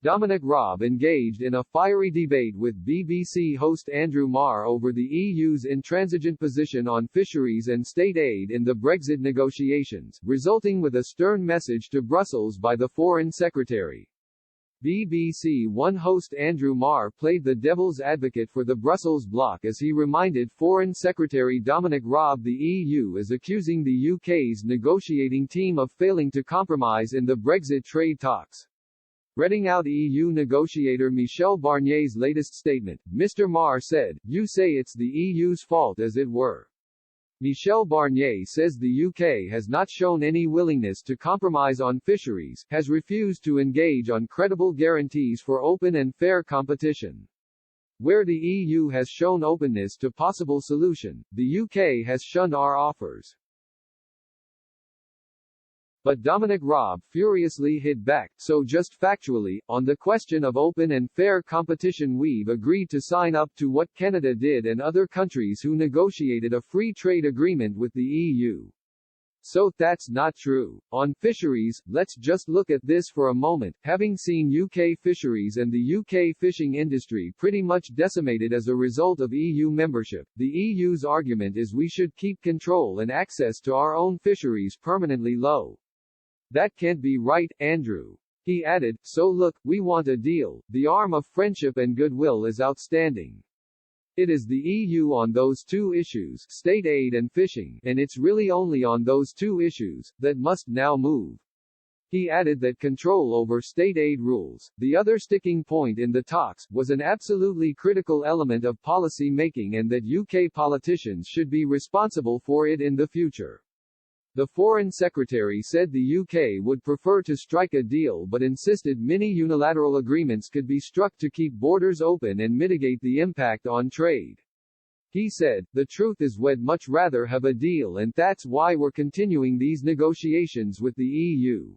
Dominic Raab engaged in a fiery debate with BBC host Andrew Marr over the EU's intransigent position on fisheries and state aid in the Brexit negotiations, resulting with a stern message to Brussels by the Foreign Secretary. BBC One host Andrew Marr played the devil's advocate for the Brussels bloc as he reminded Foreign Secretary Dominic Raab the EU is accusing the UK's negotiating team of failing to compromise in the Brexit trade talks. Reading out EU negotiator Michel Barnier's latest statement, Mr. Marr said, "You say it's the EU's fault as it were." Michel Barnier says the UK has not shown any willingness to compromise on fisheries, has refused to engage on credible guarantees for open and fair competition. Where the EU has shown openness to possible solution, the UK has shunned our offers. But Dominic Raab furiously hit back, so just factually, on the question of open and fair competition we've agreed to sign up to what Canada did and other countries who negotiated a free trade agreement with the EU. So that's not true. On fisheries, let's just look at this for a moment. Having seen UK fisheries and the UK fishing industry pretty much decimated as a result of EU membership, the EU's argument is we should keep control and access to our own fisheries permanently low. That can't be right, Andrew. He added, so look, we want a deal. The arm of friendship and goodwill is outstanding. It is the EU on those two issues, state aid and fishing, and it's really only on those two issues, that must now move. He added that control over state aid rules, the other sticking point in the talks, was an absolutely critical element of policy making and that UK politicians should be responsible for it in the future. The Foreign Secretary said the UK would prefer to strike a deal but insisted many unilateral agreements could be struck to keep borders open and mitigate the impact on trade. He said, the truth is we'd much rather have a deal and that's why we're continuing these negotiations with the EU.